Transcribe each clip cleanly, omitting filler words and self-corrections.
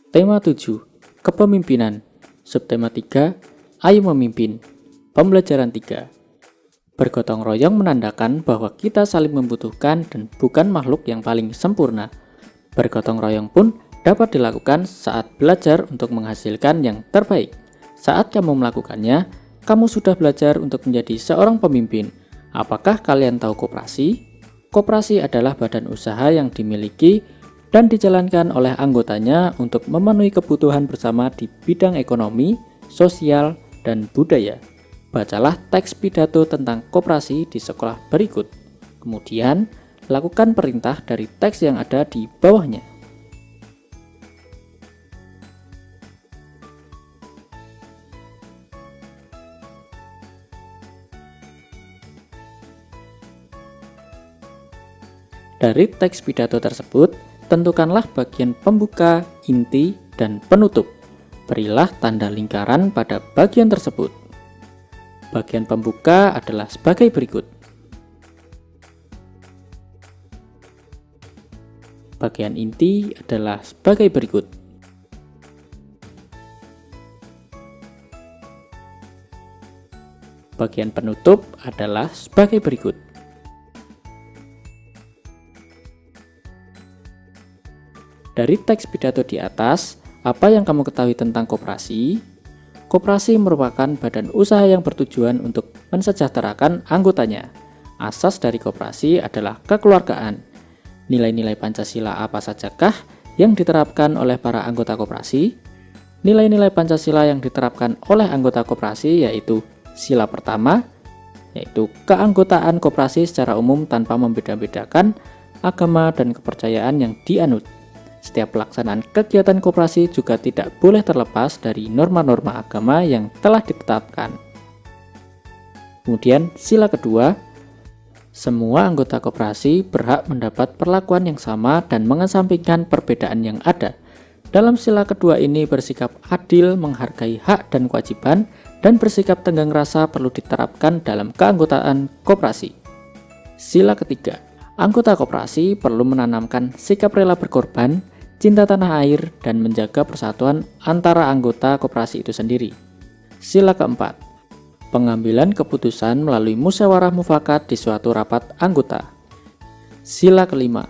Tema 7, Kepemimpinan. Subtema 3, Ayo Memimpin. Pembelajaran 3. Bergotong royong menandakan bahwa kita saling membutuhkan dan bukan makhluk yang paling sempurna. Bergotong royong pun dapat dilakukan saat belajar untuk menghasilkan yang terbaik. Saat kamu melakukannya, kamu sudah belajar untuk menjadi seorang pemimpin. Apakah kalian tahu koperasi? Koperasi adalah badan usaha yang dimiliki dan dijalankan oleh anggotanya untuk memenuhi kebutuhan bersama di bidang ekonomi, sosial, dan budaya. Bacalah teks pidato tentang koperasi di sekolah berikut. Kemudian, lakukan perintah dari teks yang ada di bawahnya. Dari teks pidato tersebut, tentukanlah bagian pembuka, inti, dan penutup. Berilah tanda lingkaran pada bagian tersebut. Bagian pembuka adalah sebagai berikut. Bagian inti adalah sebagai berikut. Bagian penutup adalah sebagai berikut. Dari teks pidato di atas, apa yang kamu ketahui tentang koperasi? Koperasi merupakan badan usaha yang bertujuan untuk mensejahterakan anggotanya. Asas dari koperasi adalah kekeluargaan. Nilai-nilai Pancasila apa sajakah yang diterapkan oleh para anggota koperasi? Nilai-nilai Pancasila yang diterapkan oleh anggota koperasi yaitu sila pertama, yaitu keanggotaan koperasi secara umum tanpa membeda-bedakan agama dan kepercayaan yang dianut. Setiap pelaksanaan kegiatan koperasi juga tidak boleh terlepas dari norma-norma agama yang telah ditetapkan. Kemudian sila kedua, semua anggota koperasi berhak mendapat perlakuan yang sama dan mengesampingkan perbedaan yang ada. Dalam sila kedua ini bersikap adil, menghargai hak dan kewajiban, dan bersikap tenggang rasa perlu diterapkan dalam keanggotaan koperasi. Sila ketiga, anggota koperasi perlu menanamkan sikap rela berkorban, cinta tanah air, dan menjaga persatuan antara anggota koperasi itu sendiri. Sila keempat, pengambilan keputusan melalui musyawarah mufakat di suatu rapat anggota. Sila kelima,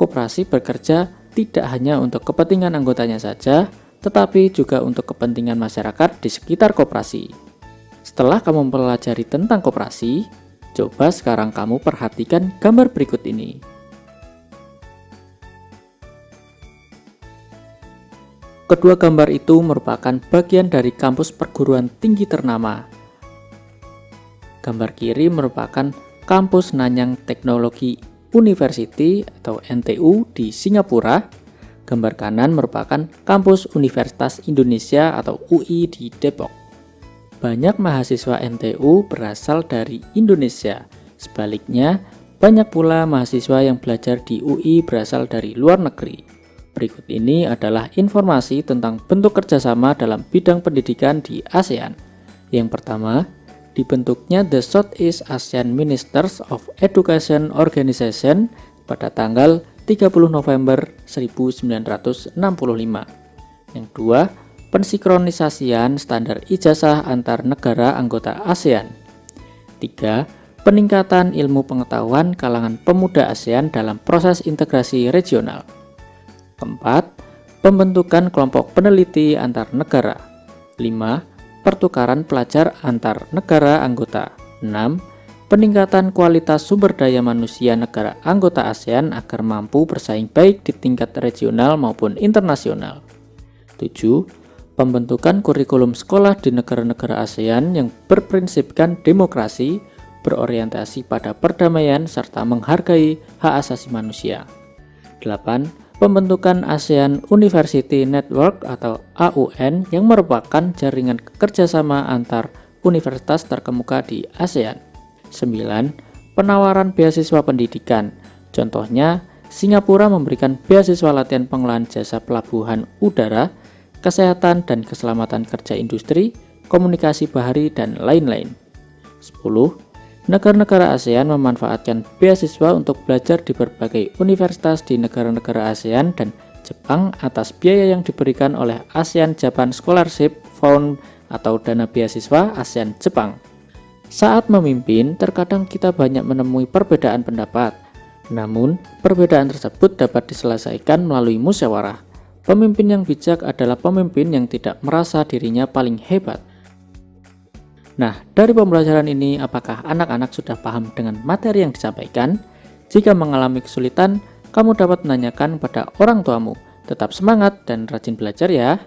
koperasi bekerja tidak hanya untuk kepentingan anggotanya saja, tetapi juga untuk kepentingan masyarakat di sekitar koperasi. Setelah kamu mempelajari tentang koperasi, coba sekarang kamu perhatikan gambar berikut ini. Kedua gambar itu merupakan bagian dari kampus perguruan tinggi ternama. Gambar kiri merupakan kampus Nanyang Technology University atau NTU di Singapura. Gambar kanan merupakan kampus Universitas Indonesia atau UI di Depok. Banyak mahasiswa NTU berasal dari Indonesia. Sebaliknya, banyak pula mahasiswa yang belajar di UI berasal dari luar negeri. Berikut ini adalah informasi tentang bentuk kerjasama dalam bidang pendidikan di ASEAN. Yang pertama, dibentuknya The Southeast Asian Ministers of Education Organization pada tanggal 30 November 1965. Yang kedua, pensinkronisasian standar ijazah antar negara anggota ASEAN. 3. Peningkatan ilmu pengetahuan kalangan pemuda ASEAN dalam proses integrasi regional. 4. Pembentukan kelompok peneliti antar negara. 5. Pertukaran pelajar antar negara anggota. 6. Peningkatan kualitas sumber daya manusia negara anggota ASEAN agar mampu bersaing baik di tingkat regional maupun internasional. 7. Pembentukan kurikulum sekolah di negara-negara ASEAN yang berprinsipkan demokrasi, berorientasi pada perdamaian, serta menghargai hak asasi manusia. 8. Pembentukan ASEAN University Network atau AUN yang merupakan jaringan kerjasama antar universitas terkemuka di ASEAN. 9. Penawaran beasiswa pendidikan. Contohnya, Singapura memberikan beasiswa latihan pengolahan jasa pelabuhan udara, kesehatan dan keselamatan kerja industri, komunikasi bahari, dan lain-lain. 10. Negara-negara ASEAN memanfaatkan beasiswa untuk belajar di berbagai universitas di negara-negara ASEAN dan Jepang atas biaya yang diberikan oleh ASEAN Japan Scholarship Fund atau dana beasiswa ASEAN Jepang. Saat memimpin, terkadang kita banyak menemui perbedaan pendapat. Namun, perbedaan tersebut dapat diselesaikan melalui musyawarah. Pemimpin yang bijak adalah pemimpin yang tidak merasa dirinya paling hebat. Nah, dari pembelajaran ini, apakah anak-anak sudah paham dengan materi yang disampaikan? Jika mengalami kesulitan, kamu dapat menanyakan pada orang tuamu. Tetap semangat dan rajin belajar ya.